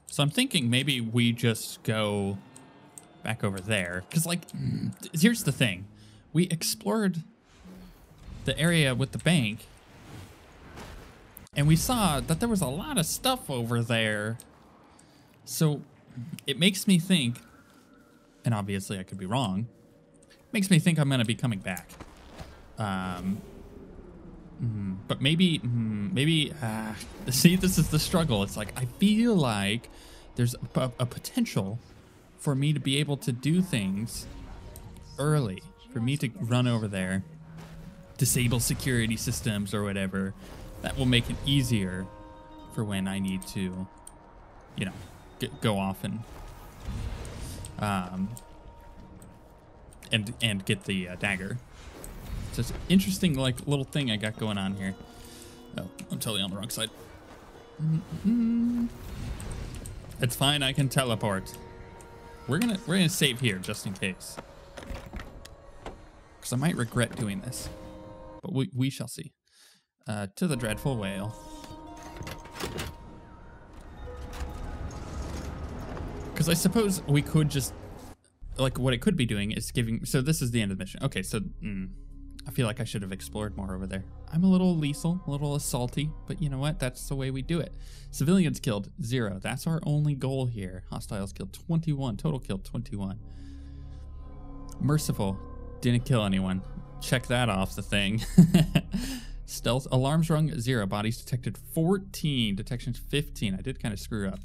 So I'm thinking maybe we just go back over there. Because, like, here's the thing. We explored the area with the bank, and we saw that there was a lot of stuff over there. So it makes me think, and obviously I could be wrong, makes me think I'm going to be coming back. But maybe, see, this is the struggle. It's like, I feel like there's a potential for me to be able to do things early, for me to run over there, disable security systems or whatever. That will make it easier for when I need to, you know, go off and get the dagger. So it's an interesting, like, little thing I got going on here. Oh, I'm totally on the wrong side. It's fine, I can teleport. We're gonna save here just in case, because I might regret doing this, but we shall see. To the dreadful whale. Because I suppose we could just, like, what it could be doing is giving. So this is the end of the mission. Okay, so I feel like I should have explored more over there. I'm a little lethal, a little assaulty, but you know what? That's the way we do it. Civilians killed 0. That's our only goal here. Hostiles killed 21. Total killed 21. Merciful. Didn't kill anyone. Check that off the thing. Stealth. Alarms rung 0. Bodies detected 14. Detections 15. I did kind of screw up.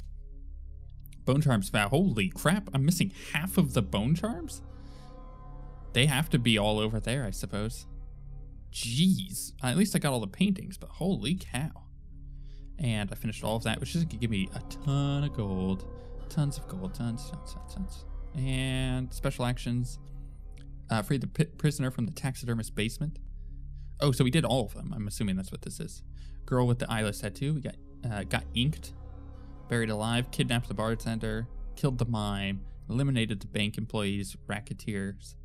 Bone charms found. Holy crap. I'm missing half of the bone charms? They have to be all over there, I suppose. Jeez. At least I got all the paintings, but holy cow. And I finished all of that, which is going to give me a ton of gold. Tons of gold. Tons. And special actions. Freed the prisoner from the taxidermist basement. Oh, so we did all of them. I'm assuming that's what this is. Girl with the eyeless tattoo. We got inked. Buried alive. Kidnapped the bartender. Killed the mime. Eliminated the bank employees, racketeers.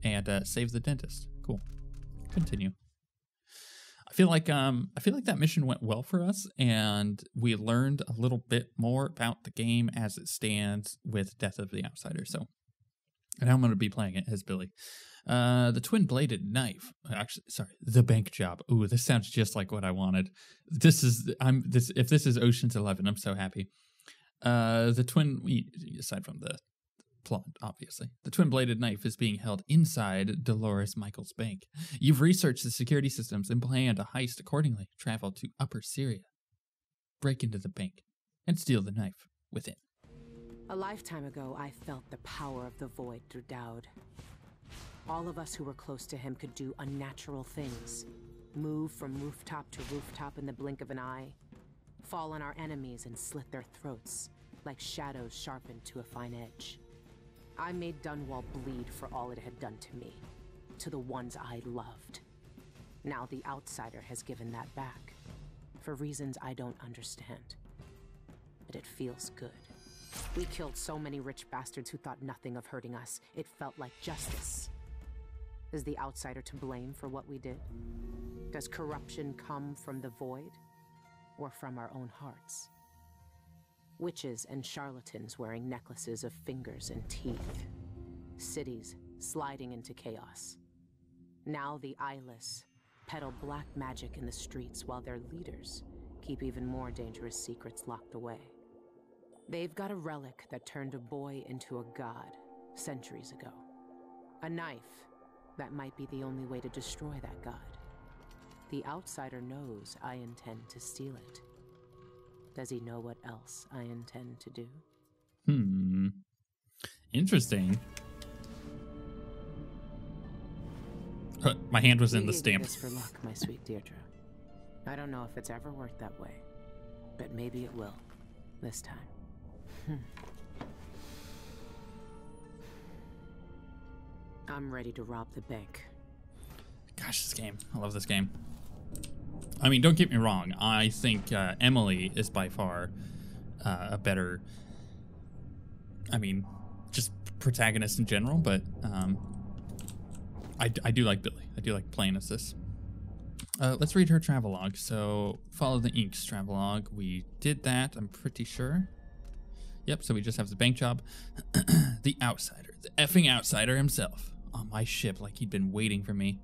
And saved the dentist. Cool. Continue. I feel like that mission went well for us, and we learned a little bit more about the game as it stands with Death of the Outsider. So, and I'm going to be playing it as Billy. The twin-bladed knife. Actually, sorry, the bank job. Ooh, this sounds just like what I wanted. If this is Ocean's 11, I'm so happy. The twin, aside from the plot, obviously. The twin-bladed knife is being held inside Dolores Michael's bank. You've researched the security systems and planned a heist accordingly. Travel to Upper Syria. Break into the bank and steal the knife with it. A lifetime ago, I felt the power of the void through Daud. All of us who were close to him could do unnatural things. Move from rooftop to rooftop in the blink of an eye. Fall on our enemies and slit their throats, like shadows sharpened to a fine edge. I made Dunwall bleed for all it had done to me, to the ones I loved. Now the outsider has given that back, for reasons I don't understand. But it feels good. We killed so many rich bastards who thought nothing of hurting us. It felt like justice. Is the outsider to blame for what we did? Does corruption come from the void, or from our own hearts? Witches and charlatans wearing necklaces of fingers and teeth. Cities sliding into chaos. Now the eyeless peddle black magic in the streets while their leaders keep even more dangerous secrets locked away. They've got a relic that turned a boy into a god centuries ago. A knife that might be the only way to destroy that god. The outsider knows I intend to steal it. Does he know what else I intend to do? Interesting. My hand was in the stamp. This for luck, my sweet Deirdre. I don't know if it's ever worked that way, but maybe it will this time. I'm ready to rob the bank. Gosh, this game. I love this game. I mean, don't get me wrong. I think Emily is by far a better, I mean, just protagonist in general, but I do like Billy. I do like playing as this. Let's read her travelogue. So, follow the Ink's travelogue. We did that, I'm pretty sure. Yep, so we just have the bank job. The outsider, the effing outsider himself, on my ship like he'd been waiting for me.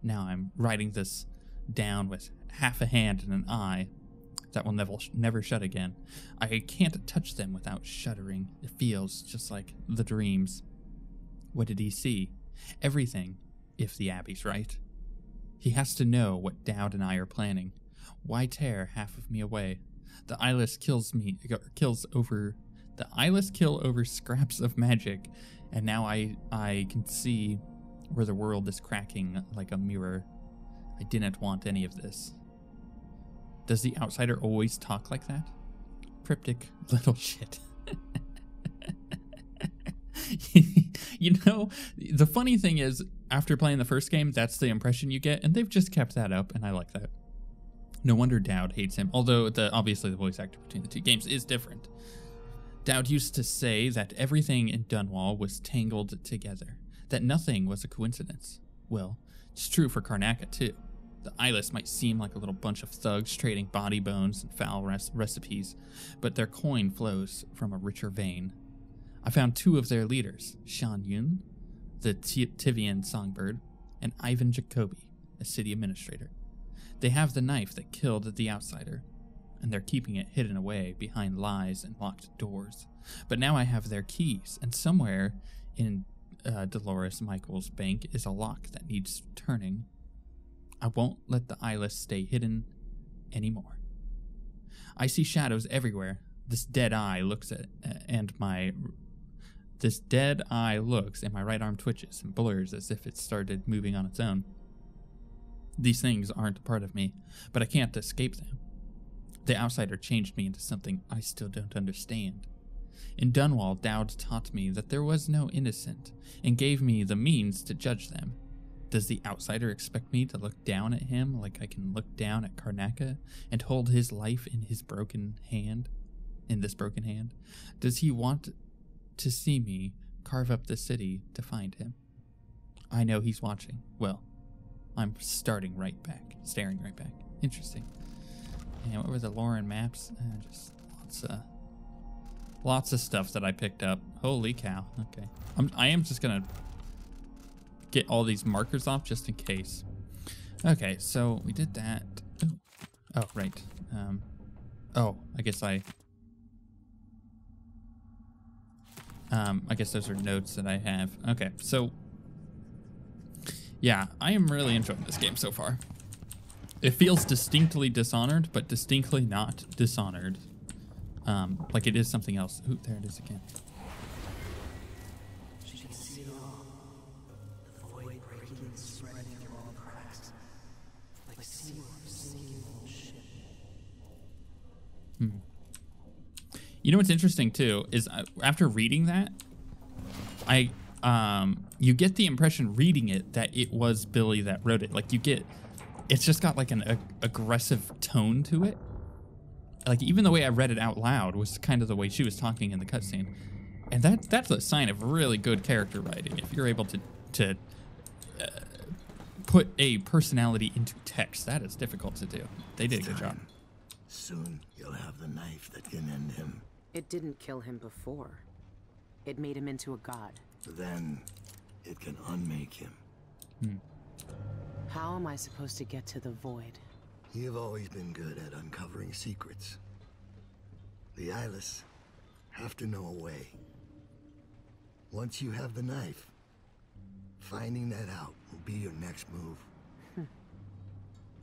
Now I'm writing this down with half a hand and an eye that will never shut again. I can't touch them without shuddering. It feels just like the dreams. What did he see? Everything, if the Abbey's right. He has to know what Daud and I are planning. Why tear half of me away? The eyeless kill over scraps of magic, and now I can see where the world is cracking like a mirror. I didn't want any of this. Does the outsider always talk like that? Cryptic little shit. You know, the funny thing is, after playing the first game, that's the impression you get, and they've just kept that up, and I like that. No wonder Daud hates him, although obviously the voice actor between the two games is different. Daud used to say that everything in Dunwall was tangled together, that nothing was a coincidence. Well, it's true for Karnaca, too. The eyeless might seem like a little bunch of thugs trading body bones and foul recipes, but their coin flows from a richer vein. I found two of their leaders, Shan Yun, the Tivian songbird, and Ivan Jacobi, a city administrator. They have the knife that killed the outsider, and they're keeping it hidden away behind lies and locked doors. But now I have their keys, and somewhere in Dolores Michael's bank is a lock that needs turning. I won't let the eyeless stay hidden anymore. I see shadows everywhere. This dead eye looks, and my right arm twitches and blurs as if it started moving on its own. These things aren't a part of me, but I can't escape them. The outsider changed me into something I still don't understand. In Dunwall, Daud taught me that there was no innocent, and gave me the means to judge them. Does the outsider expect me to look down at him like I can look down at Karnaca and hold his life in this broken hand? Does he want to see me carve up the city to find him? I know he's watching. Well, I'm staring right back. Interesting. And what were the lore and maps? Just lots of stuff that I picked up. Holy cow. Okay. I am just gonna get all these markers off just in case. Okay, so we did that. Ooh. Oh, right. I guess those are notes that I have. Okay, so yeah, I am really enjoying this game so far. It feels distinctly Dishonored, but distinctly not Dishonored. Like it is something else. Ooh, there it is again. She can see it all. The void breaking and spreading through all cracks. Like seawater sinking old ship. You know what's interesting too is after reading that, you get the impression reading it that it was Billy that wrote it. Like it's just got like an aggressive tone to it. Like even the way I read it out loud was kind of the way she was talking in the cutscene, and that's a sign of really good character writing. If you're able to put a personality into text, that is difficult to do. They did a good job. Soon you'll have the knife that can end him. It didn't kill him before. It made him into a god. Then it can unmake him. How am I supposed to get to the void? You've always been good at uncovering secrets. The eyeless have to know a way. Once you have the knife, finding that out will be your next move.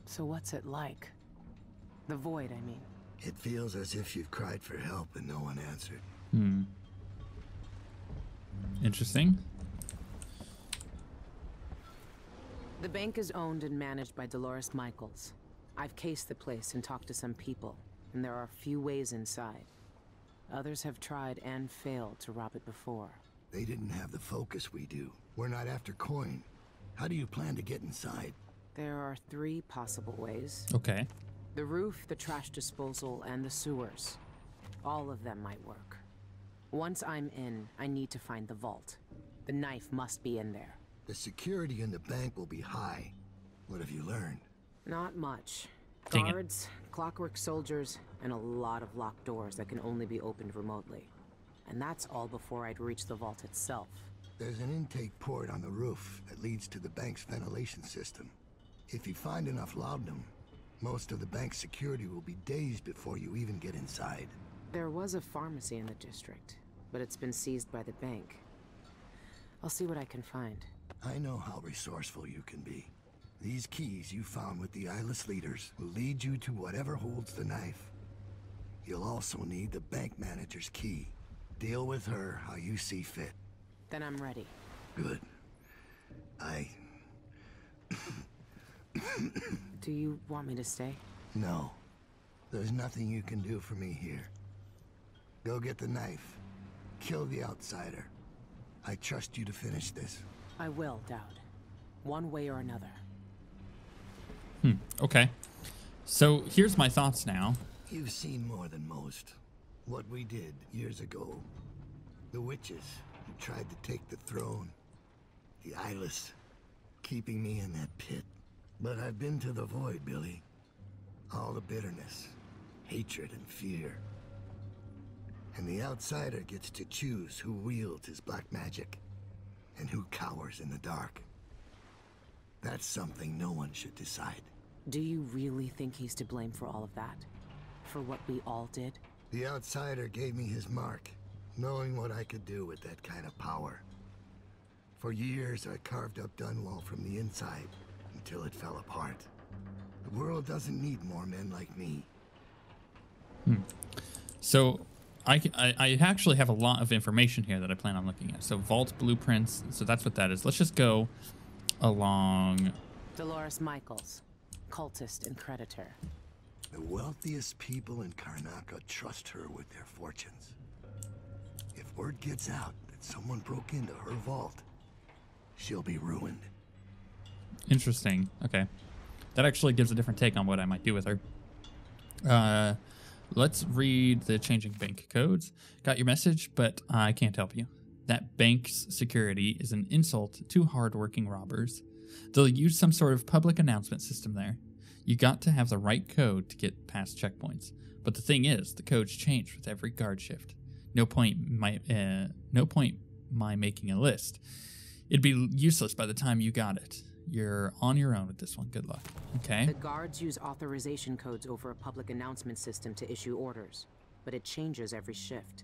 So what's it like? The void, I mean. It feels as if you've cried for help and no one answered. Interesting. The bank is owned and managed by Dolores Michaels. I've cased the place and talked to some people, and there are few ways inside. Others have tried and failed to rob it before. They didn't have the focus we do. We're not after coin. How do you plan to get inside? There are 3 possible ways. Okay. The roof, the trash disposal, and the sewers. All of them might work. Once I'm in, I need to find the vault. The knife must be in there. The security in the bank will be high. What have you learned? Not much. Dang it. Guards, clockwork soldiers, and a lot of locked doors that can only be opened remotely. And that's all before I'd reach the vault itself. There's an intake port on the roof that leads to the bank's ventilation system. If you find enough laudanum, most of the bank's security will be days before you even get inside. There was a pharmacy in the district, but it's been seized by the bank. I'll see what I can find. I know how resourceful you can be. These keys you found with the eyeless leaders will lead you to whatever holds the knife. You'll also need the bank manager's key. Deal with her how you see fit. Then I'm ready. Good. Do you want me to stay? No. There's nothing you can do for me here. Go get the knife. Kill the outsider. I trust you to finish this. I will, Daud. One way or another. Okay. So here's my thoughts now. You've seen more than most. What we did years ago. The witches who tried to take the throne. The eyeless. Keeping me in that pit. But I've been to the void, Billy. All the bitterness, hatred, and fear. And the outsider gets to choose who wields his black magic. And who cowers in the dark. That's something no one should decide. Do you really think he's to blame for all of that? For what we all did? The outsider gave me his mark, knowing what I could do with that kind of power. For years, I carved up Dunwall from the inside, until it fell apart. The world doesn't need more men like me. So I actually have a lot of information here that I plan on looking at. So vault blueprints. So that's what that is. Let's just go along. Dolores Michaels, cultist and creditor. The wealthiest people in Karnaca trust her with their fortunes. If word gets out that someone broke into her vault, she'll be ruined. Interesting. Okay. That actually gives a different take on what I might do with her. Let's read the changing bank codes. Got your message, but I can't help you. That bank's security is an insult to hardworking robbers. They'll use some sort of public announcement system there. You got to have the right code to get past checkpoints. But the thing is, the codes change with every guard shift. No point my making a list. It'd be useless by the time you got it. You're on your own with this one. Good luck. Okay. The guards use authorization codes over a public announcement system to issue orders, but it changes every shift.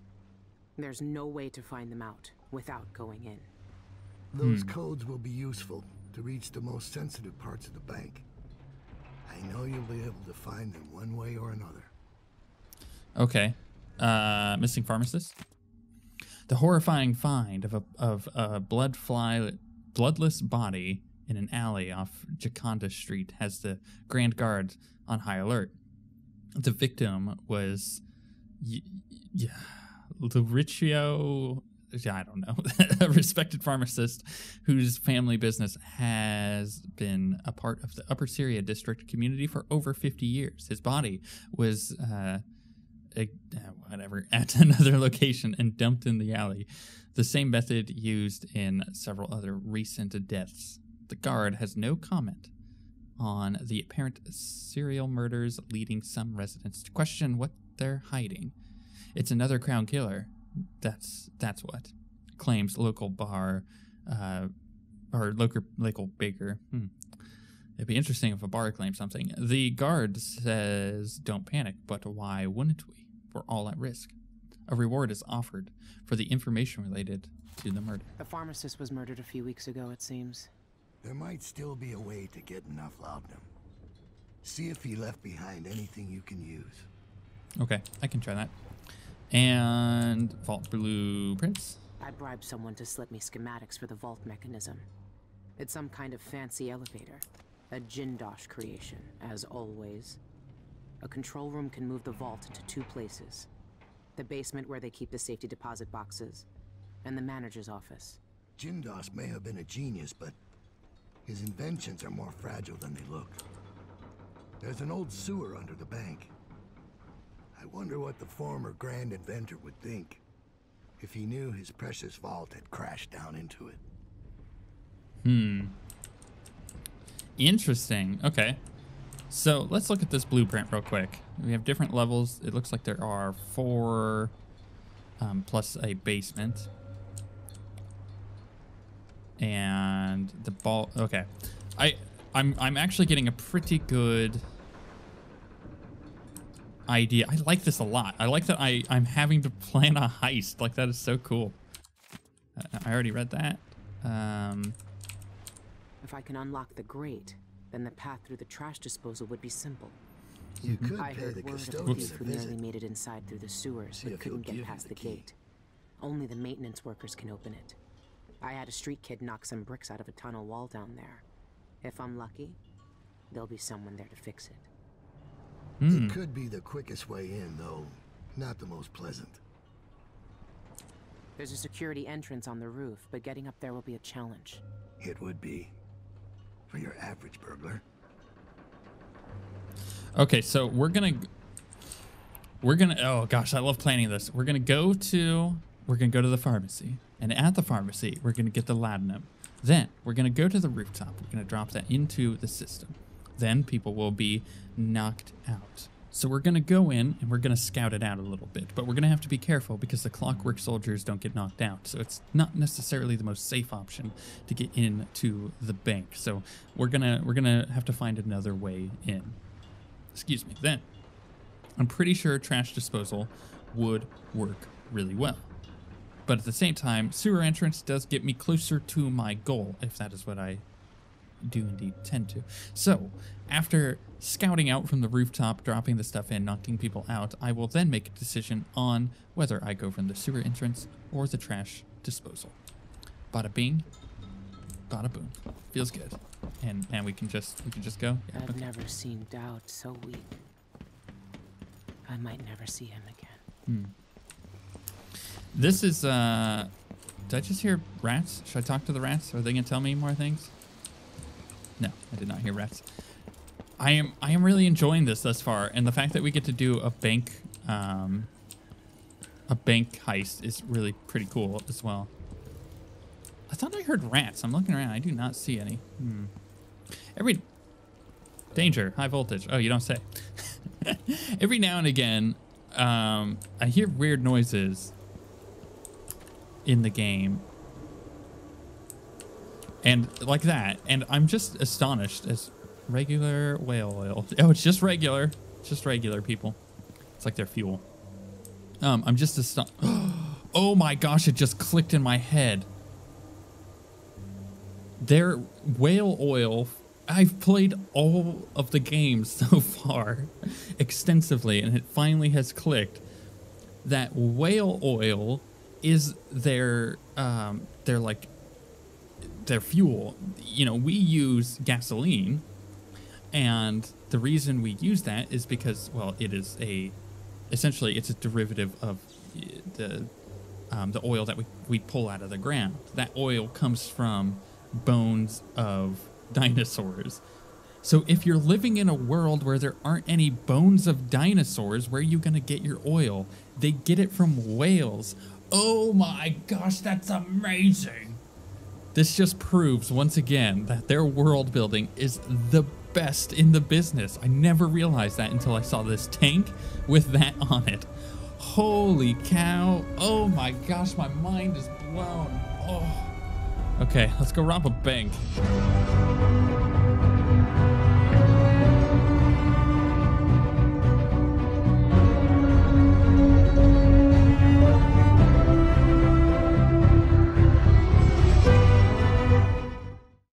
There's no way to find them out without going in. Those codes will be useful to reach the most sensitive parts of the bank. I know you'll be able to find them one way or another. Okay. Missing pharmacist. The horrifying find of a bloodless body in an alley off Jaconda Street has the Grand Guard on high alert. The victim was Lucio, I don't know, a respected pharmacist whose family business has been a part of the Upper Syria district community for over 50 years. His body was at another location and dumped in the alley. The same method used in several other recent deaths. The guard has no comment on the apparent serial murders, leading some residents to question what they're hiding. It's another crown killer. That's what claims local bar or local baker. It'd be interesting if a bar claimed something. The guard says, "Don't panic," but why wouldn't we? We're all at risk. A reward is offered for the information related to the murder. The pharmacist was murdered a few weeks ago, it seems. There might still be a way to get enough laudanum. See if he left behind anything you can use. Okay, I can try that. And vault blueprints. I bribed someone to slip me schematics for the vault mechanism. It's some kind of fancy elevator. A Jindosh creation, as always. A control room can move the vault into two places. The basement where they keep the safety deposit boxes, and the manager's office. Jindosh may have been a genius, but his inventions are more fragile than they look. There's an old sewer under the bank. I wonder what the former grand inventor would think if he knew his precious vault had crashed down into it. Interesting. Okay. So let's look at this blueprint real quick. We have different levels. It looks like there are 4 plus a basement. And the ball. Okay, I'm actually getting a pretty good idea. I like this a lot. I like that I'm having to plan a heist. Like, that is so cool. I already read that. If I can unlock the grate, then the path through the trash disposal would be simple. You could I pay heard the word of a custodian thief a who nearly visit. made it inside through the sewers, See but if he'll couldn't give get you past the the key. gate. Only the maintenance workers can open it. I had a street kid knock some bricks out of a tunnel wall down there. If I'm lucky, there'll be someone there to fix it. It could be the quickest way in, though not the most pleasant. There's a security entrance on the roof, but getting up there will be a challenge. It would be for your average burglar. Okay, so we're gonna. Oh gosh, I love planning this. We're gonna go to the pharmacy, and at the pharmacy, we're gonna get the laudanum. Then we're gonna go to the rooftop. We're gonna drop that into the system. Then people will be knocked out. So we're gonna go in and we're gonna scout it out a little bit, but we're gonna have to be careful because the clockwork soldiers don't get knocked out. So it's not necessarily the most safe option to get into the bank. So we're gonna have to find another way in. Excuse me. Then I'm pretty sure trash disposal would work really well. But at the same time, sewer entrance does get me closer to my goal, if that is what I do indeed tend to. So after scouting out from the rooftop, dropping the stuff in, knocking people out, I will then make a decision on whether I go from the sewer entrance or the trash disposal. Bada bing, bada boom. Feels good. And we can just go. Yeah, I've okay. never seen Daud so weak. I might never see him again. This is did I just hear rats? Should I talk to the rats? Are they gonna tell me more things? No, I did not hear rats. I am really enjoying this thus far, and the fact that we get to do a bank heist is really pretty cool as well. I thought I heard rats. I'm looking around. I do not see any. Every danger, high voltage. Oh, you don't say. Every now and again, I hear weird noises in the game, and like that, and I'm just astonished. As regular whale oil. Oh, it's just regular people. It's like their fuel. I'm just astonished. Oh my gosh! It just clicked in my head. Their whale oil. I've played all of the games so far extensively, and it finally has clicked that whale oil is their fuel. You know, we use gasoline, and the reason we use that is because, well, it is essentially it's a derivative of the oil that we pull out of the ground. That oil comes from bones of dinosaurs. So if you're living in a world where there aren't any bones of dinosaurs, where are you gonna get your oil? They get it from whales. Oh my gosh, that's amazing. This just proves once again that their world building is the best in the business. I never realized that until I saw this tank with that on it. Holy cow. Oh my gosh, my mind is blown. Oh. Okay, let's go rob a bank.